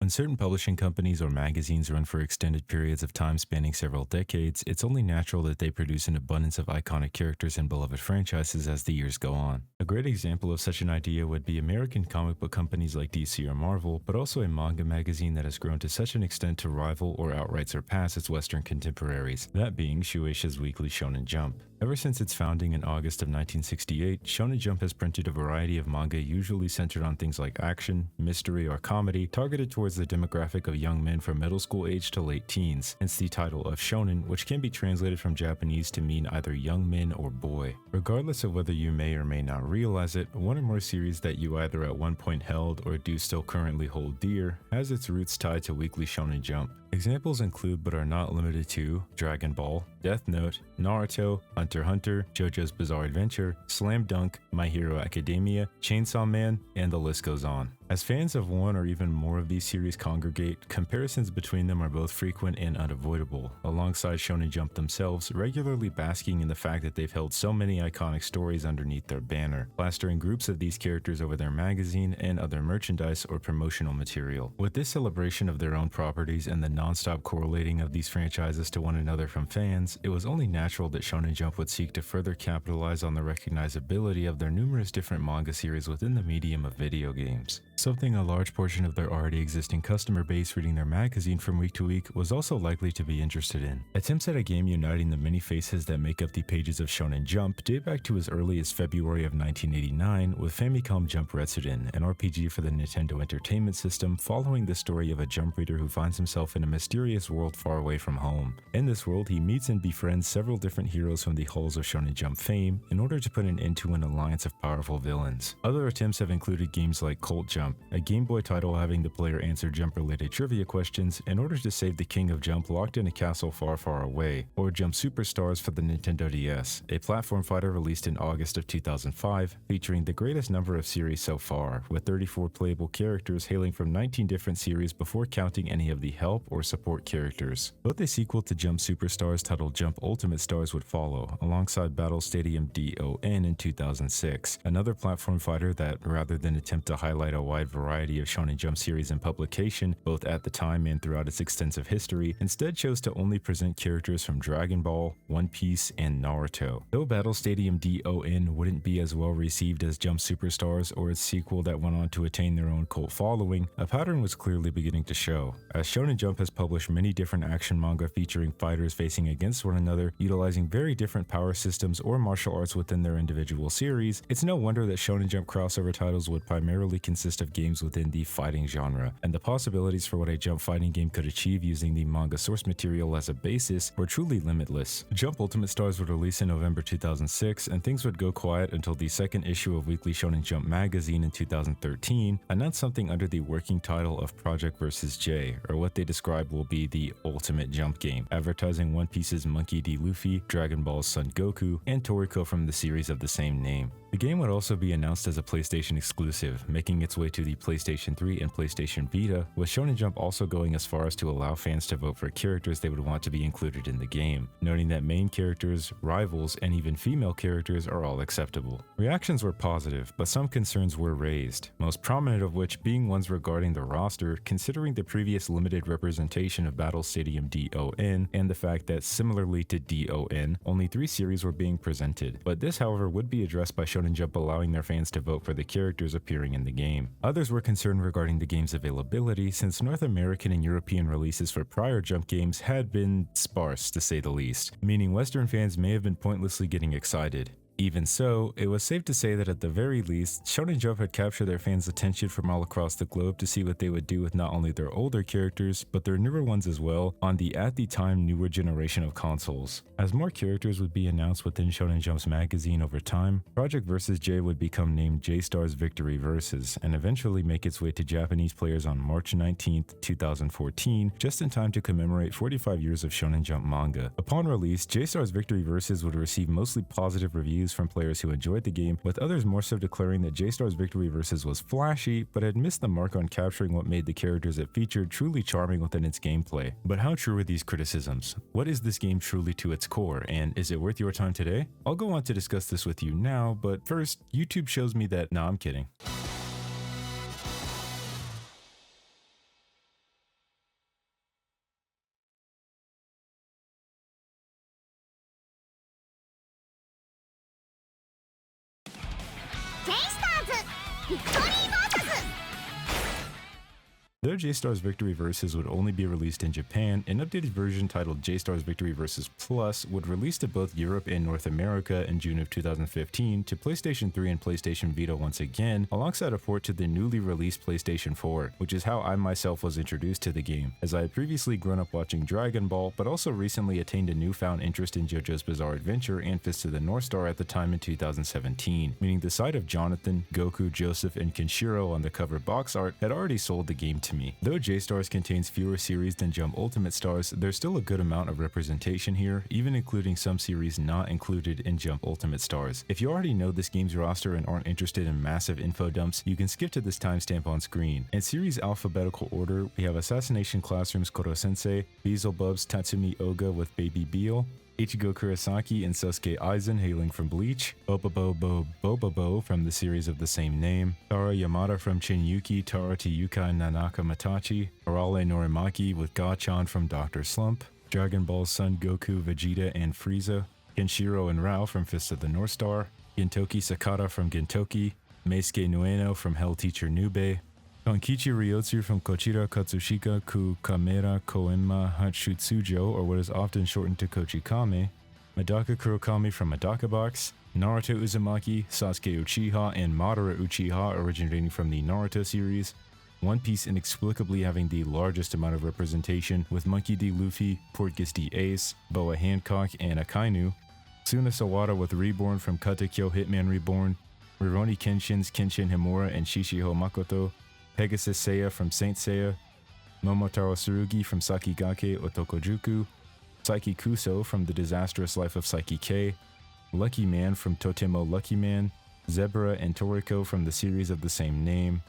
When certain publishing companies or magazines run for extended periods of time spanning several decades, it's only natural that they produce an abundance of iconic characters and beloved franchises as the years go on. A great example of such an idea would be American comic book companies like DC or Marvel, but also a manga magazine that has grown to such an extent to rival or outright surpass its Western contemporaries, that being Shueisha's weekly Shonen Jump. Ever since its founding in August of 1968, Shonen Jump has printed a variety of manga usually centered on things like action, mystery, or comedy, targeted towards the demographic of young men from middle school age to late teens, hence the title of shonen, which can be translated from Japanese to mean either young men or boy. Regardless of whether you may or may not realize it, one or more series that you either at one point held or do still currently hold dear has its roots tied to Weekly Shonen Jump. Examples include but are not limited to Dragon Ball, Death Note, Naruto, Hunter x Hunter, JoJo's Bizarre Adventure, Slam Dunk, My Hero Academia, Chainsaw Man, and the list goes on. As fans of one or even more of these series congregate, comparisons between them are both frequent and unavoidable, alongside Shonen Jump themselves regularly basking in the fact that they've held so many iconic stories underneath their banner, plastering groups of these characters over their magazine and other merchandise or promotional material. With this celebration of their own properties and the non-stop correlating of these franchises to one another from fans, it was only natural that Shonen Jump would seek to further capitalize on the recognizability of their numerous different manga series within the medium of video games. Something a large portion of their already existing customer base reading their magazine from week to week was also likely to be interested in. Attempts at a game uniting the many faces that make up the pages of Shonen Jump date back to as early as February of 1989 with Famicom Jump Retsuden, an RPG for the Nintendo Entertainment System following the story of a jump reader who finds himself in a mysterious world far away from home. In this world, he meets and befriends several different heroes from the halls of Shonen Jump fame in order to put an end to an alliance of powerful villains. Other attempts have included games like Cult Jump, a Game Boy title having the player answer jump-related trivia questions in order to save the king of Jump locked in a castle far, far away, or Jump Superstars for the Nintendo DS, a platform fighter released in August of 2005, featuring the greatest number of series so far, with 34 playable characters hailing from 19 different series before counting any of the help or support characters. Both a sequel to Jump Superstars titled Jump Ultimate Stars would follow, alongside Battle Stadium DON in 2006, another platform fighter that, rather than attempt to highlight a wide variety of Shonen Jump series in publication, both at the time and throughout its extensive history, instead chose to only present characters from Dragon Ball, One Piece, and Naruto. Though Battle Stadium DON wouldn't be as well received as Jump Superstars or its sequel that went on to attain their own cult following, a pattern was clearly beginning to show, as Shonen Jump has published many different action manga featuring fighters facing against one another, utilizing very different power systems or martial arts within their individual series. It's no wonder that Shonen Jump crossover titles would primarily consist of games within the fighting genre, and the possibilities for what a Jump fighting game could achieve using the manga source material as a basis were truly limitless. Jump Ultimate Stars would release in November 2006, and things would go quiet until the second issue of Weekly Shonen Jump magazine in 2013 announced something under the working title of Project vs. J, or what they describe will be the Ultimate Jump game, advertising One Piece's Monkey D. Luffy, Dragon Ball's Son Goku, and Toriko from the series of the same name. The game would also be announced as a PlayStation exclusive, making its way to the PlayStation 3 and PlayStation Vita, with Shonen Jump also going as far as to allow fans to vote for characters they would want to be included in the game, noting that main characters, rivals, and even female characters are all acceptable. Reactions were positive, but some concerns were raised, most prominent of which being ones regarding the roster, considering the previous limited representation of Battle Stadium DON, and the fact that similarly to DON, only 3 series were being presented, but this however would be addressed by Shonen Jump allowing their fans to vote for the characters appearing in the game. Others were concerned regarding the game's availability, since North American and European releases for prior Jump games had been sparse to say the least, meaning Western fans may have been pointlessly getting excited. Even so, it was safe to say that at the very least, Shonen Jump had captured their fans' attention from all across the globe to see what they would do with not only their older characters, but their newer ones as well, on the at the time newer generation of consoles. As more characters would be announced within Shonen Jump's magazine over time, Project vs. J would become named J-Star's Victory Versus, and eventually make its way to Japanese players on March 19, 2014, just in time to commemorate 45 years of Shonen Jump manga. Upon release, J-Star's Victory Versus would receive mostly positive reviews from players who enjoyed the game, with others more so declaring that J-Star's Victory Versus was flashy, but had missed the mark on capturing what made the characters it featured truly charming within its gameplay. But how true are these criticisms? What is this game truly to its core, and is it worth your time today? I'll go on to discuss this with you now, but first, YouTube shows me that, nah, I'm kidding. Though J-Stars Victory Versus would only be released in Japan, an updated version titled J-Stars Victory Versus Plus would release to both Europe and North America in June of 2015 to PlayStation 3 and PlayStation Vita once again, alongside a port to the newly released PlayStation 4, which is how I myself was introduced to the game, as I had previously grown up watching Dragon Ball, but also recently attained a newfound interest in JoJo's Bizarre Adventure and Fist of the North Star at the time in 2017, meaning the sight of Jonathan, Goku, Joseph, and Kenshiro on the cover box art had already sold the game to me. Though J-Stars contains fewer series than Jump Ultimate Stars, there's still a good amount of representation here, even including some series not included in Jump Ultimate Stars. If you already know this game's roster and aren't interested in massive info dumps, you can skip to this timestamp on screen. In series alphabetical order, we have Assassination Classroom's Koro-sensei, Beelzebub's Tatsumi Oga with Baby Beal, Ichigo Kurosaki and Sasuke Aizen hailing from Bleach, Bobobo from the series of the same name, Tara Yamada from Chinyuki, Tara Tiyuka and Nanaka Matachi, Arale Norimaki with Gachan from Dr. Slump, Dragon Ball's Son Goku, Vegeta, and Frieza, Kenshiro and Rao from Fist of the North Star, Gintoki Sakata from Gintoki, Meisuke Nueno from Hell Teacher Nube, Konkichi Ryotsu from Kochira Katsushika Ku Kamera Koenma Hatsutsujo, or what is often shortened to Kochikame, Medaka Kurokami from Medaka Box, Naruto Uzumaki, Sasuke Uchiha, and Madara Uchiha originating from the Naruto series, One Piece inexplicably having the largest amount of representation with Monkey D. Luffy, Portgas D. Ace, Boa Hancock, and Akainu, Suna Sawada with Reborn from Katekyo Hitman Reborn, Rurouni Kenshin's Kenshin Himura and Shishiho Makoto, Pegasus Seiya from Saint Seiya, Momotaro Tsurugi from Sakigake Otokojuku, Saiki Kuso from The Disastrous Life of Saiki K, Lucky Man from Totemo Lucky Man, Zebra and Toriko from the series of the same name,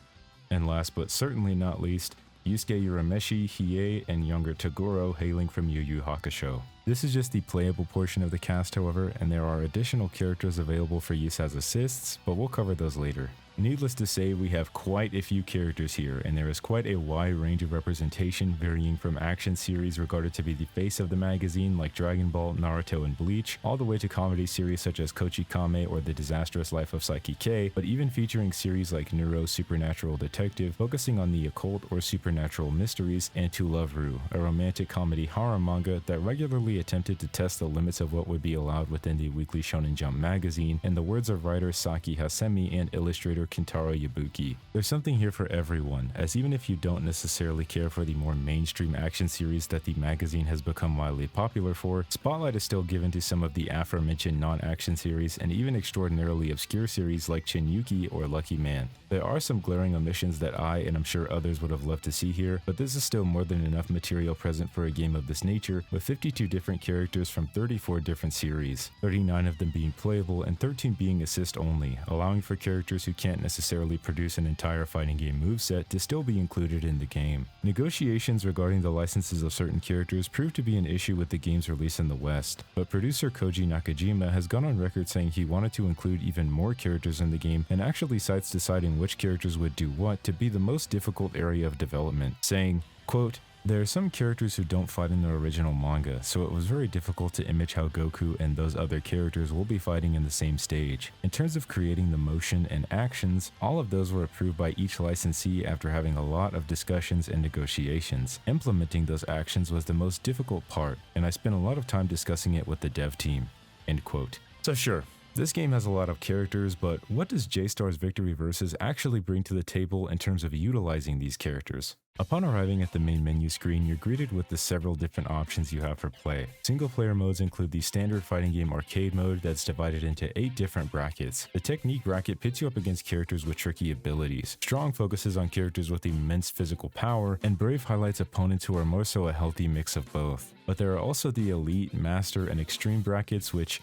and last but certainly not least, Yusuke Urameshi, Hiei, and younger Toguro hailing from Yu Yu Hakusho. This is just the playable portion of the cast, however, and there are additional characters available for use as assists, but we'll cover those later. Needless to say, we have quite a few characters here, and there is quite a wide range of representation varying from action series regarded to be the face of the magazine like Dragon Ball, Naruto, and Bleach, all the way to comedy series such as Kochikame or The Disastrous Life of Saiki K, but even featuring series like Neuro Supernatural Detective focusing on the occult or supernatural mysteries, and To Love Ru, a romantic comedy horror manga that regularly attempted to test the limits of what would be allowed within the Weekly Shonen Jump magazine, in the words of writer Saki Hasemi and illustrator Kintaro Yabuki. There's something here for everyone, as even if you don't necessarily care for the more mainstream action series that the magazine has become widely popular for, spotlight is still given to some of the aforementioned non-action series and even extraordinarily obscure series like Chinyuki or Lucky Man. There are some glaring omissions that I, and I'm sure others, would have loved to see here, but this is still more than enough material present for a game of this nature, with 52 different characters from 34 different series, 39 of them being playable and 13 being assist only, allowing for characters who can't necessarily produce an entire fighting game moveset to still be included in the game. Negotiations regarding the licenses of certain characters proved to be an issue with the game's release in the West, but producer Koji Nakajima has gone on record saying he wanted to include even more characters in the game and actually cites deciding which characters would do what to be the most difficult area of development, saying, quote, "There are some characters who don't fight in the original manga, so it was very difficult to image how Goku and those other characters will be fighting in the same stage. In terms of creating the motion and actions, all of those were approved by each licensee after having a lot of discussions and negotiations. Implementing those actions was the most difficult part, and I spent a lot of time discussing it with the dev team." End quote. So sure, this game has a lot of characters, but what does J-Stars Victory Versus actually bring to the table in terms of utilizing these characters? Upon arriving at the main menu screen, you're greeted with the several different options you have for play. Single player modes include the standard fighting game arcade mode that's divided into 8 different brackets. The technique bracket pits you up against characters with tricky abilities. Strong focuses on characters with immense physical power, and Brave highlights opponents who are more so a healthy mix of both. But there are also the Elite, Master, and Extreme brackets, which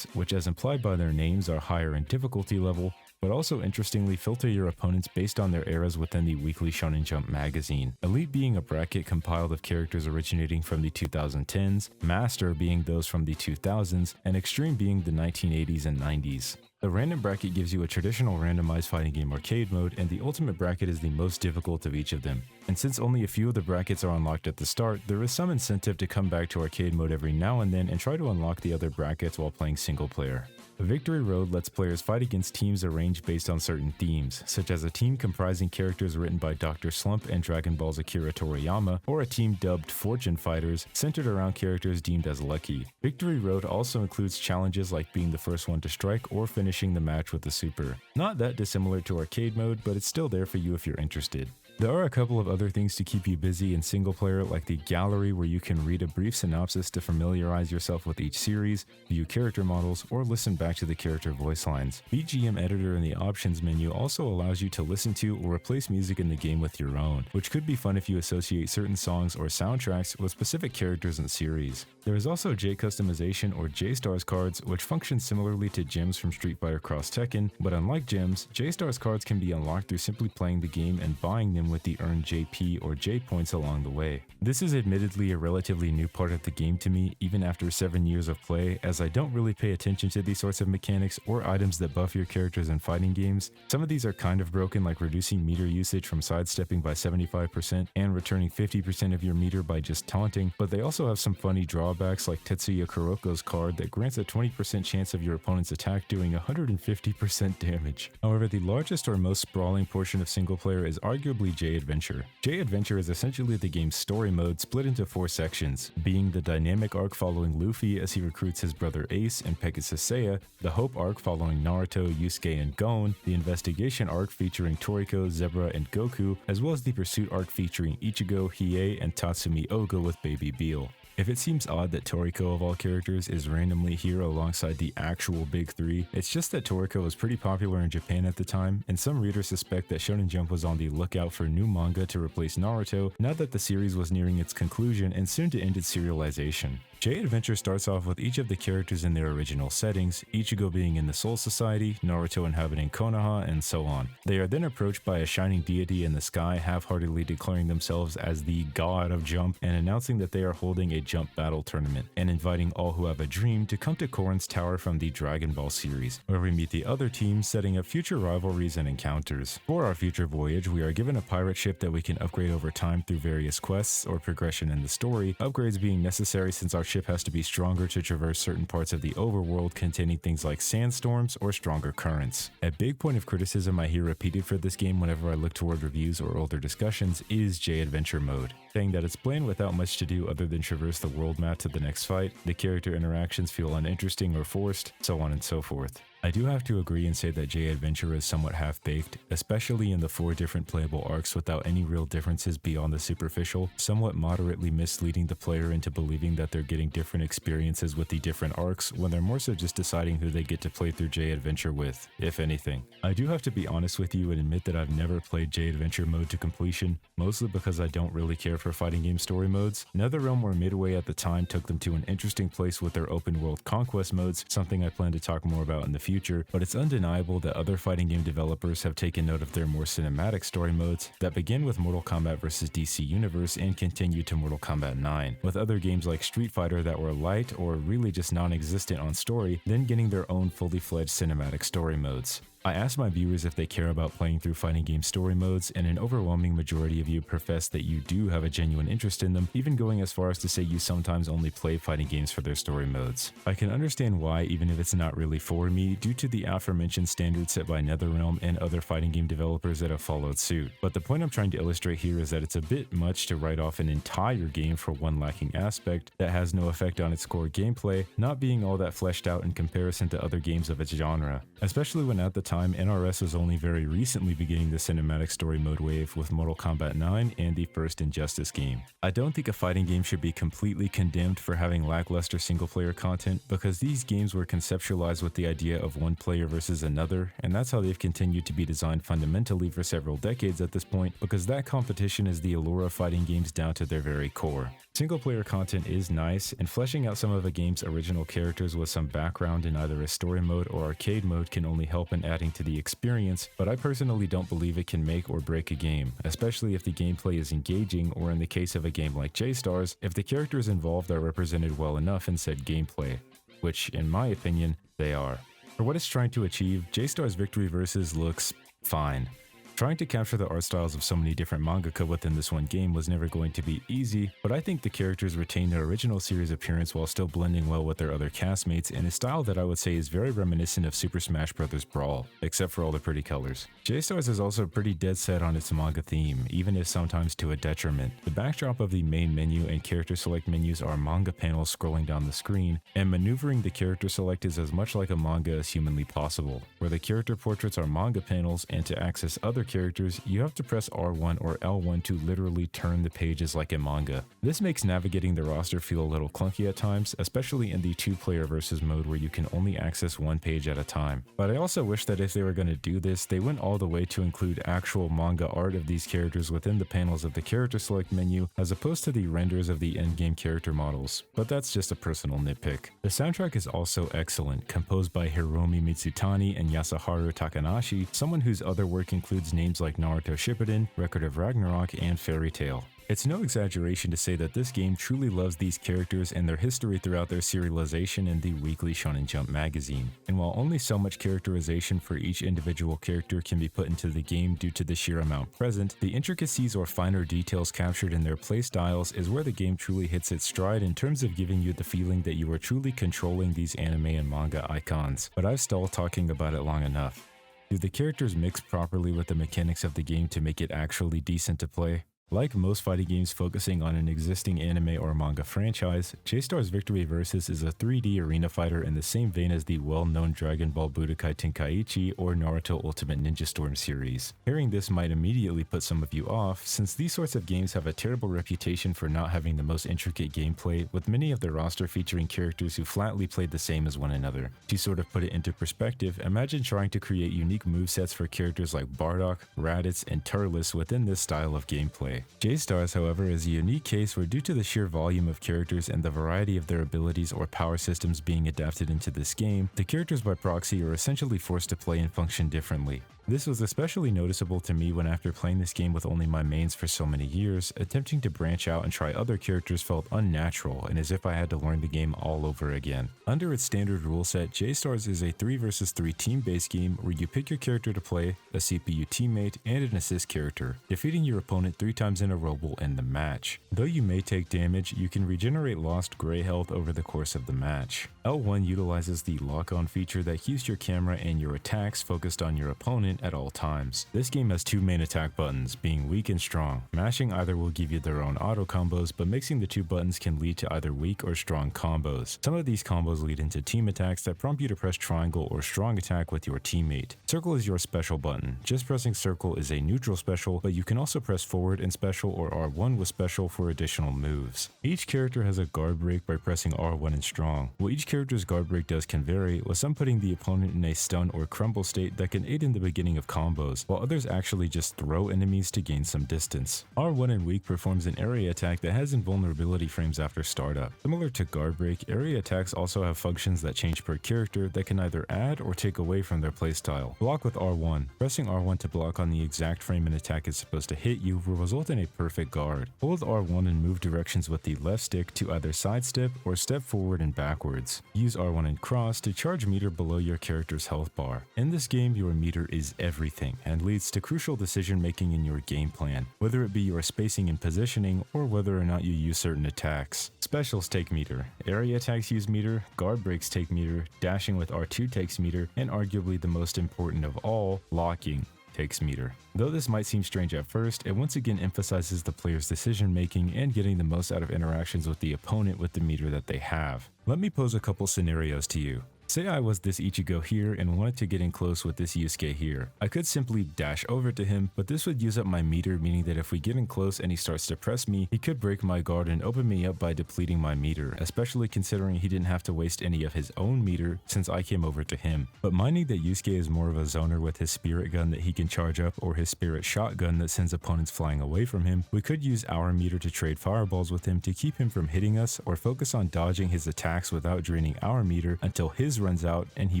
as implied by their names are higher in difficulty level, but also interestingly filter your opponents based on their eras within the Weekly Shonen Jump magazine. Elite being a bracket compiled of characters originating from the 2010s, Master being those from the 2000s, and Extreme being the 1980s and 90s. The random bracket gives you a traditional randomized fighting game arcade mode, and the ultimate bracket is the most difficult of each of them. And since only a few of the brackets are unlocked at the start, there is some incentive to come back to arcade mode every now and then and try to unlock the other brackets while playing single player. Victory Road lets players fight against teams arranged based on certain themes, such as a team comprising characters written by Dr. Slump and Dragon Ball's Akira Toriyama, or a team dubbed Fortune Fighters, centered around characters deemed as lucky. Victory Road also includes challenges like being the first one to strike or finishing the match with a super. Not that dissimilar to arcade mode, but it's still there for you if you're interested. There are a couple of other things to keep you busy in single player, like the gallery where you can read a brief synopsis to familiarize yourself with each series, view character models, or listen back to the character voice lines. BGM Editor in the options menu also allows you to listen to or replace music in the game with your own, which could be fun if you associate certain songs or soundtracks with specific characters and series. There is also J Customization or J-Stars cards, which function similarly to gems from Street Fighter Cross Tekken, but unlike gems, J-Stars cards can be unlocked through simply playing the game and buying them with the earned JP or J points along the way. This is admittedly a relatively new part of the game to me, even after 7 years of play, as I don't really pay attention to these sorts of mechanics or items that buff your characters in fighting games. Some of these are kind of broken, like reducing meter usage from sidestepping by 75% and returning 50% of your meter by just taunting, but they also have some funny drawbacks like Tetsuya Kuroko's card that grants a 20% chance of your opponent's attack doing 150% damage. However, the largest or most sprawling portion of single player is arguably J Adventure. J Adventure is essentially the game's story mode split into 4 sections, being the dynamic arc following Luffy as he recruits his brother Ace and Pegasus Seiya, the Hope arc following Naruto, Yusuke, and Gon, the investigation arc featuring Toriko, Zebra, and Goku, as well as the pursuit arc featuring Ichigo, Hiei, and Tatsumi Oga with Baby Beal. If it seems odd that Toriko of all characters is randomly here alongside the actual big 3, it's just that Toriko was pretty popular in Japan at the time, and some readers suspect that Shonen Jump was on the lookout for new manga to replace Naruto now that the series was nearing its conclusion and soon to end its serialization. J Adventure starts off with each of the characters in their original settings, Ichigo being in the Soul Society, Naruto inhabiting Konoha, and so on. They are then approached by a shining deity in the sky, half-heartedly declaring themselves as the God of Jump and announcing that they are holding a Jump Battle Tournament, and inviting all who have a dream to come to Korin's Tower from the Dragon Ball series, where we meet the other teams, setting up future rivalries and encounters. For our future voyage, we are given a pirate ship that we can upgrade over time through various quests or progression in the story, upgrades being necessary since our ship has to be stronger to traverse certain parts of the overworld containing things like sandstorms or stronger currents. A big point of criticism I hear repeated for this game whenever I look toward reviews or older discussions is J Adventure mode, saying that it's plain without much to do other than traverse the world map to the next fight, the character interactions feel uninteresting or forced, so on and so forth. I do have to agree and say that J Adventure is somewhat half-baked, especially in the 4 different playable arcs without any real differences beyond the superficial, somewhat moderately misleading the player into believing that they're getting different experiences with the different arcs when they're more so just deciding who they get to play through J Adventure with, if anything. I do have to be honest with you and admit that I've never played J Adventure mode to completion, mostly because I don't really care for fighting game story modes. NetherRealm or Midway at the time took them to an interesting place with their open world conquest modes, something I plan to talk more about in the future, but it's undeniable that other fighting game developers have taken note of their more cinematic story modes that begin with Mortal Kombat vs. DC Universe and continue to Mortal Kombat 9, with other games like Street Fighter that were light or really just non-existent on story, then getting their own fully fledged cinematic story modes. I asked my viewers if they care about playing through fighting game story modes, and an overwhelming majority of you profess that you do have a genuine interest in them, even going as far as to say you sometimes only play fighting games for their story modes. I can understand why, even if it's not really for me, due to the aforementioned standards set by NetherRealm and other fighting game developers that have followed suit. But the point I'm trying to illustrate here is that it's a bit much to write off an entire game for one lacking aspect that has no effect on its core gameplay, not being all that fleshed out in comparison to other games of its genre, especially when at the time NRS was only very recently beginning the cinematic story mode wave with Mortal Kombat 9 and the first Injustice game. I don't think a fighting game should be completely condemned for having lackluster single-player content, because these games were conceptualized with the idea of one player versus another, and that's how they've continued to be designed fundamentally for several decades at this point, because that competition is the allure of fighting games down to their very core. Single-player content is nice, and fleshing out some of a game's original characters with some background in either a story mode or arcade mode can only help in adding to the experience, but I personally don't believe it can make or break a game, especially if the gameplay is engaging, or in the case of a game like J-Stars, if the characters involved are represented well enough in said gameplay, which, in my opinion, they are. For what it's trying to achieve, J-Stars Victory Versus looks fine. Trying to capture the art styles of so many different mangaka within this one game was never going to be easy, but I think the characters retain their original series appearance while still blending well with their other castmates in a style that I would say is very reminiscent of Super Smash Bros. Brawl, except for all the pretty colors. J-Stars is also pretty dead set on its manga theme, even if sometimes to a detriment. The backdrop of the main menu and character select menus are manga panels scrolling down the screen, and maneuvering the character select is as much like a manga as humanly possible, where the character portraits are manga panels, and to access other characters, you have to press R1 or L1 to literally turn the pages like a manga. This makes navigating the roster feel a little clunky at times, especially in the 2-player versus mode where you can only access one page at a time. But I also wish that if they were going to do this, they went all the way to include actual manga art of these characters within the panels of the character select menu, as opposed to the renders of the endgame character models. But that's just a personal nitpick. The soundtrack is also excellent, composed by Hiromi Mitsutani and Yasuharu Takanashi, someone whose other work includes names like Naruto Shippuden, Record of Ragnarok, and Fairy Tail. It's no exaggeration to say that this game truly loves these characters and their history throughout their serialization in the weekly Shonen Jump magazine. And while only so much characterization for each individual character can be put into the game due to the sheer amount present, the intricacies or finer details captured in their playstyles is where the game truly hits its stride in terms of giving you the feeling that you are truly controlling these anime and manga icons. But I've stalled talking about it long enough. Do the characters mix properly with the mechanics of the game to make it actually decent to play? Like most fighting games focusing on an existing anime or manga franchise, J-Stars Victory Versus is a 3D arena fighter in the same vein as the well-known Dragon Ball Budokai Tenkaichi or Naruto Ultimate Ninja Storm series. Hearing this might immediately put some of you off, since these sorts of games have a terrible reputation for not having the most intricate gameplay, with many of the roster featuring characters who flatly played the same as one another. To sort of put it into perspective, imagine trying to create unique movesets for characters like Bardock, Raditz, and Turles within this style of gameplay. J-Stars, however, is a unique case where due to the sheer volume of characters and the variety of their abilities or power systems being adapted into this game, the characters by proxy are essentially forced to play and function differently. This was especially noticeable to me when after playing this game with only my mains for so many years, attempting to branch out and try other characters felt unnatural and as if I had to learn the game all over again. Under its standard rule set, J-Stars is a 3 vs 3 team-based game where you pick your character to play, a CPU teammate, and an assist character. Defeating your opponent 3 times in a row will end the match. Though you may take damage, you can regenerate lost gray health over the course of the match. L1 utilizes the lock-on feature that keeps your camera and your attacks focused on your opponent at all times. This game has 2 main attack buttons, being weak and strong. Mashing either will give you their own auto combos, but mixing the 2 buttons can lead to either weak or strong combos. Some of these combos lead into team attacks that prompt you to press triangle or strong attack with your teammate. Circle is your special button. Just pressing circle is a neutral special, but you can also press forward in special or R1 with special for additional moves. Each character has a guard break by pressing R1 in strong. What each character's guard break does can vary, with some putting the opponent in a stun or crumble state that can aid in the beginning of combos, while others actually just throw enemies to gain some distance. R1 in weak performs an area attack that has invulnerability frames after startup. Similar to guard break, area attacks also have functions that change per character that can either add or take away from their playstyle. Block with R1. Pressing R1 to block on the exact frame an attack is supposed to hit you will result in a perfect guard. Hold R1 and move directions with the left stick to either sidestep or step forward and backwards. Use R1 and cross to charge meter below your character's health bar. In this game, your meter is everything and leads to crucial decision making in your game plan, whether it be your spacing and positioning or whether or not you use certain attacks. Specials take meter, area attacks use meter, guard breaks take meter, dashing with R2 takes meter, and arguably the most important of all, locking takes meter. Though this might seem strange at first, it once again emphasizes the player's decision making and getting the most out of interactions with the opponent with the meter that they have. Let me pose a couple scenarios to you. Say I was this Ichigo here and wanted to get in close with this Yusuke here. I could simply dash over to him, but this would use up my meter, meaning that if we get in close and he starts to press me, he could break my guard and open me up by depleting my meter, especially considering he didn't have to waste any of his own meter since I came over to him. But minding that Yusuke is more of a zoner with his spirit gun that he can charge up or his spirit shotgun that sends opponents flying away from him, we could use our meter to trade fireballs with him to keep him from hitting us or focus on dodging his attacks without draining our meter until his his runs out and he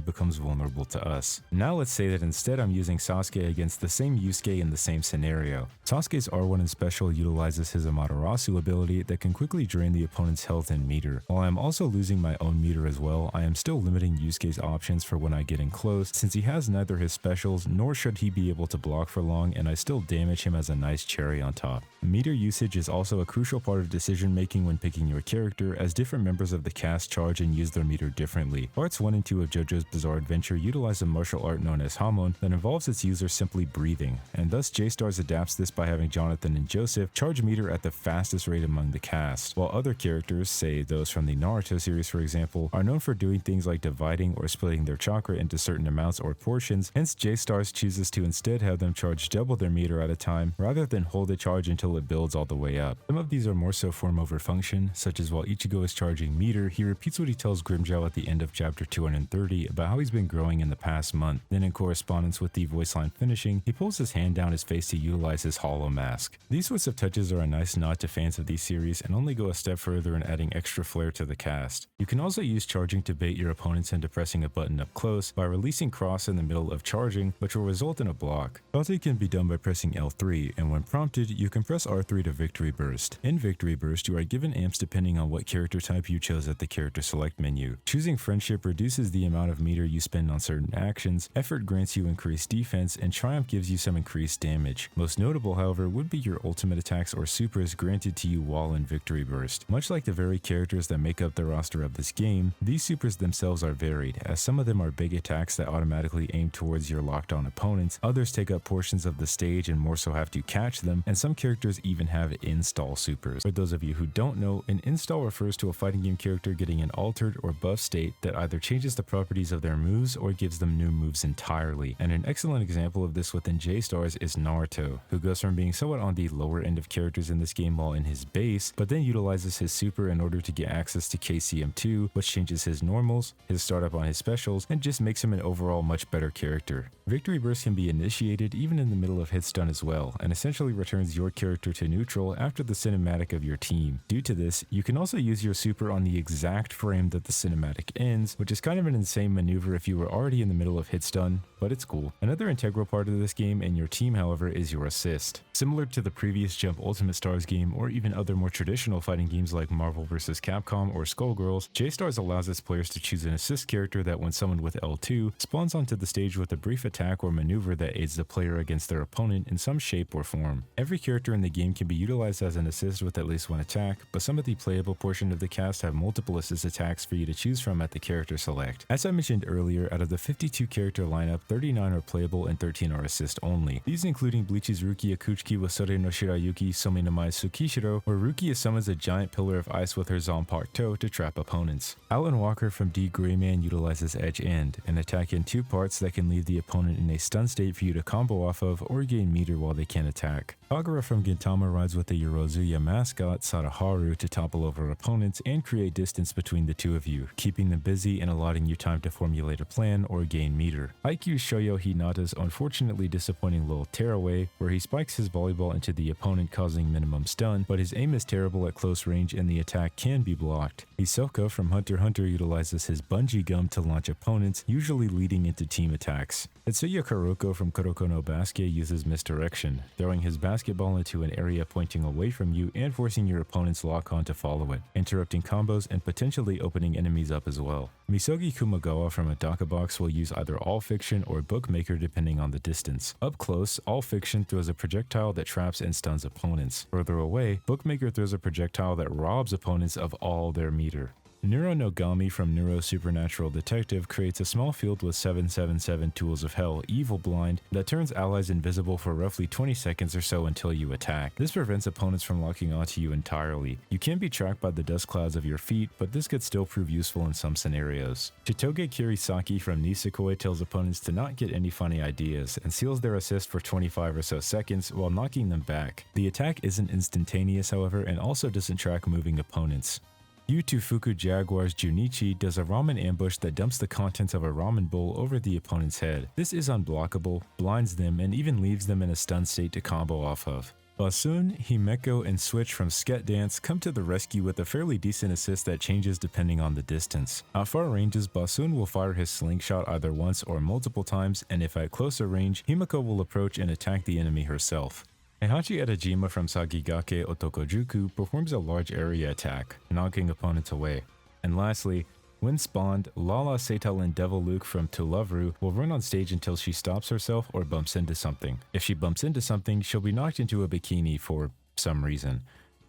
becomes vulnerable to us. Now let's say that instead I'm using Sasuke against the same Yusuke in the same scenario. Sasuke's R1 and special utilizes his Amaterasu ability that can quickly drain the opponent's health and meter. While I am also losing my own meter as well, I am still limiting Yusuke's options for when I get in close, since he has neither his specials nor should he be able to block for long, and I still damage him as a nice cherry on top. Meter usage is also a crucial part of decision making when picking your character, as different members of the cast charge and use their meter differently. Parts 1 and 2 of JoJo's Bizarre Adventure utilize a martial art known as Hamon that involves its user simply breathing, and thus J-Stars adapts this by having Jonathan and Joseph charge meter at the fastest rate among the cast, while other characters, say those from the Naruto series for example, are known for doing things like dividing or splitting their chakra into certain amounts or portions. Hence J-Stars chooses to instead have them charge double their meter at a time rather than hold a charge until it builds all the way up. Some of these are more so form over function, such as while Ichigo is charging meter, he repeats what he tells Grimmjow at the end of chapter 230 about how he's been growing in the past month. Then in correspondence with the voice line finishing, he pulls his hand down his face to utilize his hollow mask. These sorts of touches are a nice nod to fans of these series and only go a step further in adding extra flair to the cast. You can also use charging to bait your opponents into pressing a button up close by releasing cross in the middle of charging, which will result in a block. Taunting can be done by pressing L3, and when prompted, you can press R3 to Victory Burst. In Victory Burst, you are given amps depending on what character type you chose at the character select menu. Choosing Friendship reduces the amount of meter you spend on certain actions, Effort grants you increased defense, and Triumph gives you some increased damage. Most notable, however, would be your ultimate attacks or supers granted to you while in Victory Burst. Much like the very characters that make up the roster of this game, these supers themselves are varied, as some of them are big attacks that automatically aim towards your locked on opponents, others take up portions of the stage and more so have to catch them, and some characters even have install supers. For those of you who don't know, an install refers to a fighting game character getting an altered or buff state that either changes the properties of their moves or gives them new moves entirely. And an excellent example of this within J-Stars is Naruto, who goes from being somewhat on the lower end of characters in this game while in his base, but then utilizes his super in order to get access to KCM2, which changes his normals, his startup on his specials, and just makes him an overall much better character. Victory Burst can be initiated even in the middle of hit stun as well, and essentially returns your character to neutral after the cinematic of your team. Due to this, you can also use your super on the exact frame that the cinematic ends, which is kind of an insane maneuver if you were already in the middle of hit stun, but it's cool. Another integral part of this game and your team, however, is your assist. Similar to the previous Jump Ultimate Stars game or even other more traditional fighting games like Marvel vs. Capcom or Skullgirls, J-Stars allows its players to choose an assist character that when summoned with L2, spawns onto the stage with a brief attack or maneuver that aids the player against their opponent in some shape or form. Every character in the game can be utilized as an assist with at least one attack, but some of the playable portion of the cast have multiple assist attacks for you to choose from at the character select. As I mentioned earlier, out of the 52 character lineup, 39 are playable and 13 are assist only. These including Bleach's Ruki Akuchiki with Sore no Shirayuki Some no Mai Tsukishiro, where Ruki summons a giant pillar of ice with her Zanpakuto toe to trap opponents. Alan Walker from D Greyman utilizes Edge End, an attack in two parts that can leave the opponent in a stun state for you to combo off of or gain meter while they can attack. Kagura from Gintama rides with the Yorozuya mascot Sadaharu to topple over opponents and create distance between the two of you, keeping them busy and allotting you time to formulate a plan or gain meter. Haikyuu's Shoyo Hinata's unfortunately disappointing little tearaway, where he spikes his volleyball into the opponent causing minimum stun, but his aim is terrible at close range and the attack can be blocked. Hisoka from Hunter x Hunter utilizes his bungee gum to launch opponents, usually leading into team attacks. Tetsuya Karoko from Kuroko no Basuke uses misdirection, throwing his basketball into an area pointing away from you and forcing your opponent's lock-on to follow it, interrupting combos and potentially opening enemies up as well. Misogi Kumagawa from Adaka Box will use either All Fiction or Bookmaker depending on the distance. Up close, All Fiction throws a projectile that traps and stuns opponents. Further away, Bookmaker throws a projectile that robs opponents of all their meter. Neuro Nogami from Neuro Supernatural Detective creates a small field with 777 Tools of Hell Evil Blind that turns allies invisible for roughly 20 seconds or so until you attack. This prevents opponents from locking onto you entirely. You can be tracked by the dust clouds of your feet, but this could still prove useful in some scenarios. Chitoge Kirisaki from Nisekoi tells opponents to not get any funny ideas and seals their assist for 25 or so seconds while knocking them back. The attack isn't instantaneous, however, and also doesn't track moving opponents. Yu Fuku Jaguar's Junichi does a ramen ambush that dumps the contents of a ramen bowl over the opponent's head. This is unblockable, blinds them, and even leaves them in a stun state to combo off of. Basun, Himeko, and Switch from Sket Dance come to the rescue with a fairly decent assist that changes depending on the distance. At far ranges, Basun will fire his slingshot either once or multiple times, and if at closer range, Himeko will approach and attack the enemy herself. Heihachi Edajima from Sagigake Otokojuku performs a large area attack, knocking opponents away. And lastly, when spawned, Lala Seitalin Devil Luke from Tulavru will run on stage until she stops herself or bumps into something. If she bumps into something, she'll be knocked into a bikini for some reason.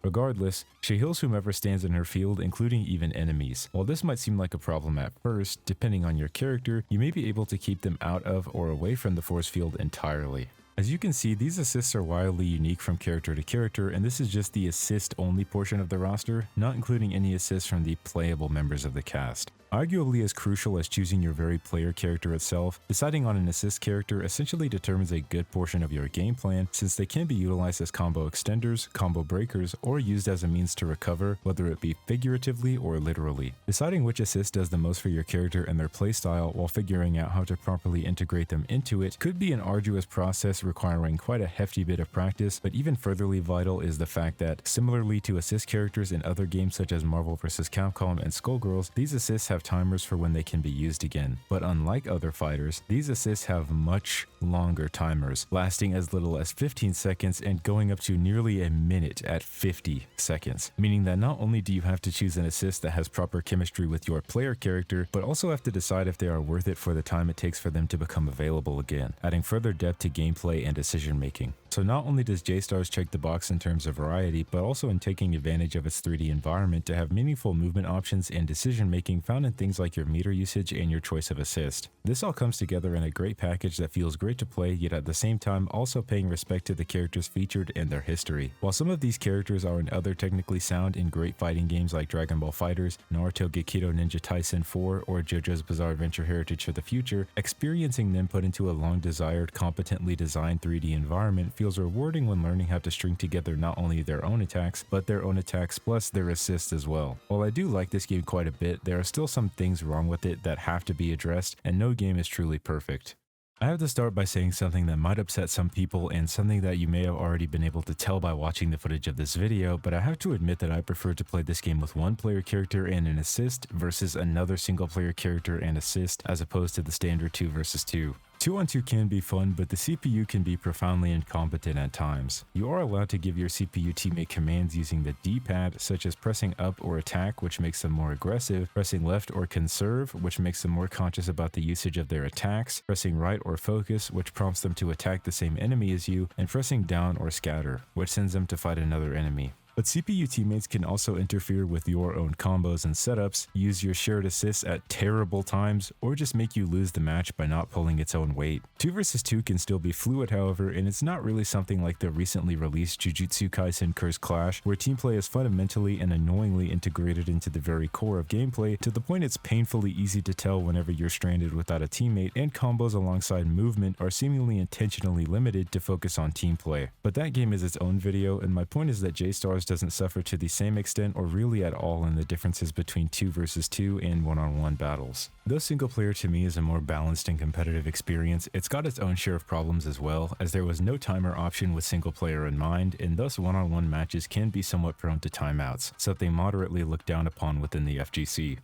Regardless, she heals whomever stands in her field, including even enemies. While this might seem like a problem at first, depending on your character, you may be able to keep them out of or away from the force field entirely. As you can see, these assists are wildly unique from character to character, and this is just the assist-only portion of the roster, not including any assists from the playable members of the cast. Arguably as crucial as choosing your very player character itself, deciding on an assist character essentially determines a good portion of your game plan, since they can be utilized as combo extenders, combo breakers, or used as a means to recover, whether it be figuratively or literally. Deciding which assist does the most for your character and their playstyle while figuring out how to properly integrate them into it could be an arduous process requiring quite a hefty bit of practice, but even furtherly vital is the fact that, similarly to assist characters in other games such as Marvel vs. Capcom and Skullgirls, these assists have timers for when they can be used again. But unlike other fighters, these assists have much longer timers, lasting as little as 15 seconds and going up to nearly a minute at 50 seconds, meaning that not only do you have to choose an assist that has proper chemistry with your player character, but also have to decide if they are worth it for the time it takes for them to become available again, adding further depth to gameplay and decision making. So not only does J-Stars check the box in terms of variety, but also in taking advantage of its 3D environment to have meaningful movement options and decision making found in things like your meter usage and your choice of assist. This all comes together in a great package that feels great to play, yet at the same time also paying respect to the characters featured and their history. While some of these characters are in other technically sound and great fighting games like Dragon Ball FighterZ, Naruto Gekido Ninja Taisen 4, or JoJo's Bizarre Adventure Heritage for the Future, experiencing them put into a long-desired, competently designed 3D environment feels rewarding when learning how to string together not only their own attacks, but their own attacks plus their assists as well. While I do like this game quite a bit, there are still some things wrong with it that have to be addressed, and no game is truly perfect. I have to start by saying something that might upset some people and something that you may have already been able to tell by watching the footage of this video, but I have to admit that I prefer to play this game with one player character and an assist versus another single player character and assist as opposed to the standard 2 versus 2. 2-on-2 can be fun, but the CPU can be profoundly incompetent at times. You are allowed to give your CPU teammate commands using the D-pad, such as pressing up or attack, which makes them more aggressive, pressing left or conserve, which makes them more conscious about the usage of their attacks, pressing right or focus, which prompts them to attack the same enemy as you, and pressing down or scatter, which sends them to fight another enemy. But CPU teammates can also interfere with your own combos and setups, use your shared assists at terrible times, or just make you lose the match by not pulling its own weight. 2 versus 2 can still be fluid, however, and it's not really something like the recently released Jujutsu Kaisen Curse Clash, where team play is fundamentally and annoyingly integrated into the very core of gameplay to the point it's painfully easy to tell whenever you're stranded without a teammate, and combos alongside movement are seemingly intentionally limited to focus on team play. But that game is its own video, and my point is that J-Stars doesn't suffer to the same extent or really at all in the differences between 2 versus 2 and one-on-one battles. Though single player to me is a more balanced and competitive experience, it's got its own share of problems as well, as there was no timer option with single player in mind, and thus one-on-one matches can be somewhat prone to timeouts, something moderately looked down upon within the FGC.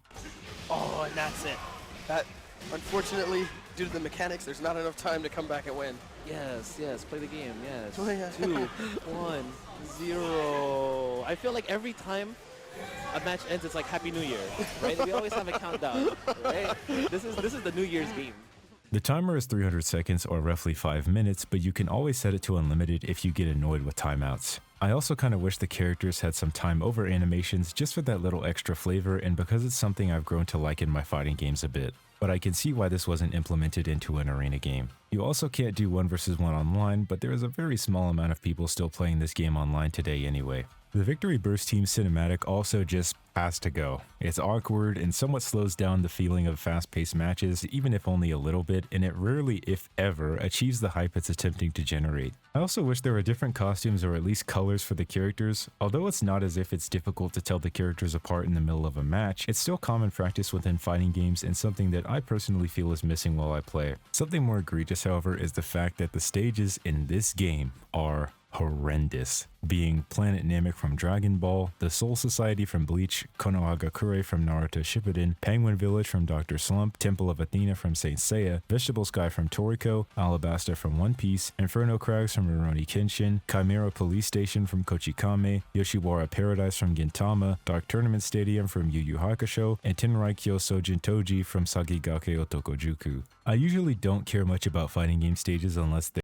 Oh, and that's it. That, unfortunately, due to the mechanics, there's not enough time to come back and win. Yes, play the game, yes. 2, 1, 0. I feel like every time a match ends, it's like Happy New Year, right? We always have a countdown, right? This is the New Year's game. The timer is 300 seconds or roughly 5 minutes, but you can always set it to unlimited if you get annoyed with timeouts. I also kind of wish the characters had some time over animations just for that little extra flavor, and because it's something I've grown to like in my fighting games a bit. But I can see why this wasn't implemented into an arena game. You also can't do 1 versus 1 online, but there is a very small amount of people still playing this game online today anyway. The Victory Burst Team cinematic also just has to go. It's awkward and somewhat slows down the feeling of fast-paced matches, even if only a little bit, and it rarely, if ever, achieves the hype it's attempting to generate. I also wish there were different costumes or at least colors for the characters. Although it's not as if it's difficult to tell the characters apart in the middle of a match, it's still common practice within fighting games and something that I personally feel is missing while I play. Something more egregious, however, is the fact that the stages in this game are horrendous, being Planet Namek from Dragon Ball, the Soul Society from Bleach, Konohagakure from Naruto Shippuden, Penguin Village from Dr. Slump, Temple of Athena from Saint Seiya, Vegetable Sky from Toriko, Alabasta from One Piece, Inferno Crags from Rurouni Kenshin, Chimera Police Station from Kochikame, Yoshiwara Paradise from Gintama, Dark Tournament Stadium from Yu Yu Hakusho, and Tenraikyo Sojin Toji from Sagigake Otokojuku. I usually don't care much about fighting game stages unless they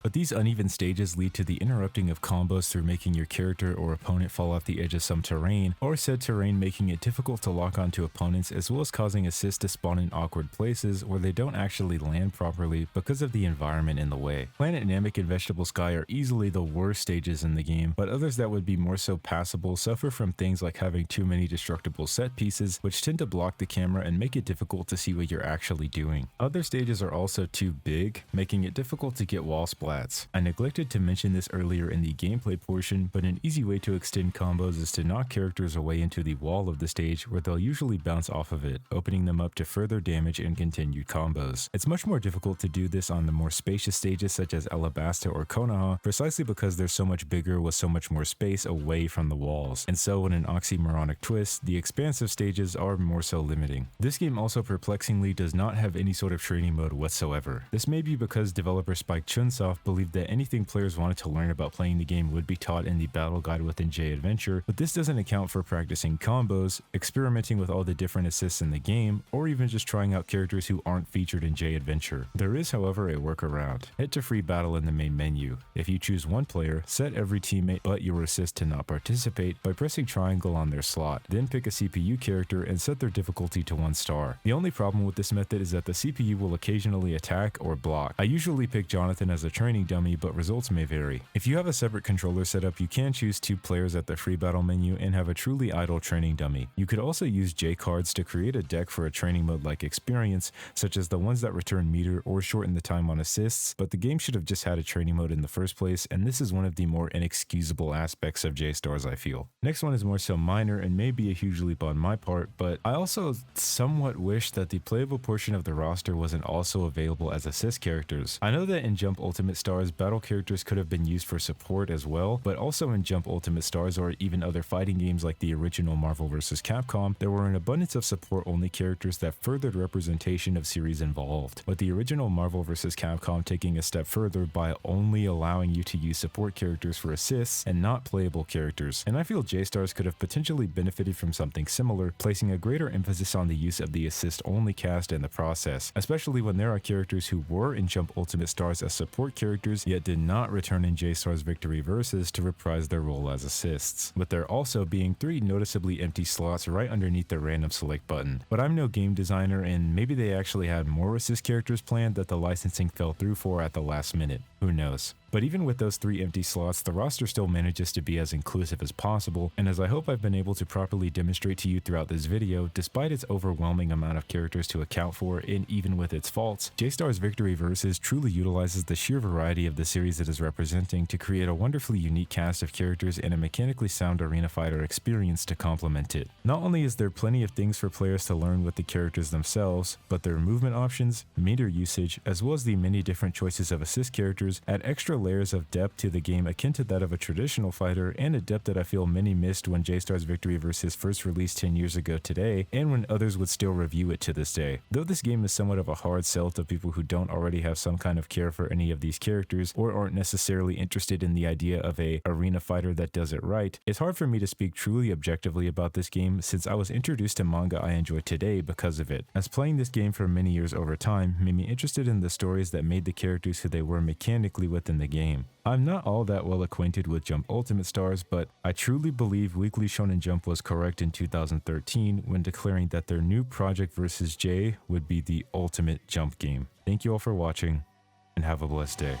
but these uneven stages lead to the interrupting of combos through making your character or opponent fall off the edge of some terrain, or said terrain making it difficult to lock onto opponents, as well as causing assists to spawn in awkward places where they don't actually land properly because of the environment in the way. Planet Namek and Vegetable Sky are easily the worst stages in the game, but others that would be more so passable suffer from things like having too many destructible set pieces, which tend to block the camera and make it difficult to see what you're actually doing. Other stages are also too big, making it difficult to get wall splats. I neglected to mention this earlier in the gameplay portion, but an easy way to extend combos is to knock characters away into the wall of the stage where they'll usually bounce off of it, opening them up to further damage and continued combos. It's much more difficult to do this on the more spacious stages such as Alabasta or Konoha, precisely because they're so much bigger with so much more space away from the walls. And so in an oxymoronic twist, the expansive stages are more so limiting. This game also perplexingly does not have any sort of training mode whatsoever. This may be because developer Spike Chunsoft believed that anything players wanted to learn about playing the game would be taught in the battle guide within J Adventure, but this doesn't account for practicing combos, experimenting with all the different assists in the game, or even just trying out characters who aren't featured in J Adventure. There is, however, a workaround. Head to free battle in the main menu. If you choose one player, set every teammate but your assist to not participate by pressing triangle on their slot. Then pick a CPU character and set their difficulty to 1 star. The only problem with this method is that the CPU will occasionally attack or block. I usually pick Jonathan as a training dummy, but results may vary. If you have a separate controller setup, you can choose 2 players at the free battle menu and have a truly idle training dummy. You could also use J cards to create a deck for a training mode like experience, such as the ones that return meter or shorten the time on assists, but the game should have just had a training mode in the first place, and this is one of the more inexcusable aspects of J-Stars, I feel. Next one is more so minor and may be a huge leap on my part, but I also somewhat wish that the playable portion of the roster wasn't also available as assist characters. I know that in Jump Ultimate Stars, battle characters could have been used for support as well, but also in Jump Ultimate Stars or even other fighting games like the original Marvel vs. Capcom, there were an abundance of support-only characters that furthered representation of series involved, with the original Marvel vs. Capcom taking a step further by only allowing you to use support characters for assists and not playable characters, and I feel J-Stars could have potentially benefited from something similar, placing a greater emphasis on the use of the assist-only cast in the process, especially when there are characters who were in Jump Ultimate Stars as support characters yet did not return in J-Stars Victory Versus to reprise their role as assists, with there also being 3 noticeably empty slots right underneath the random select button. But I'm no game designer, and maybe they actually had more assist characters planned that the licensing fell through for at the last minute. Who knows? But even with those 3 empty slots, the roster still manages to be as inclusive as possible, and as I hope I've been able to properly demonstrate to you throughout this video, despite its overwhelming amount of characters to account for, and even with its faults, J-Stars Victory Versus truly utilizes the sheer variety of the series it is representing to create a wonderfully unique cast of characters and a mechanically sound arena fighter experience to complement it. Not only is there plenty of things for players to learn with the characters themselves, but their movement options, meter usage, as well as the many different choices of assist characters add extra layers of depth to the game akin to that of a traditional fighter, and a depth that I feel many missed when J-Stars Victory Versus first released 10 years ago today, and when others would still review it to this day. Though this game is somewhat of a hard sell to people who don't already have some kind of care for any of these characters, or aren't necessarily interested in the idea of a arena fighter that does it right, it's hard for me to speak truly objectively about this game since I was introduced to manga I enjoy today because of it, as playing this game for many years over time made me interested in the stories that made the characters who they were mechanically within the game. I'm not all that well acquainted with Jump Ultimate Stars, but I truly believe Weekly Shonen Jump was correct in 2013 when declaring that their new Project vs. J would be the ultimate Jump game. Thank you all for watching, and have a blessed day.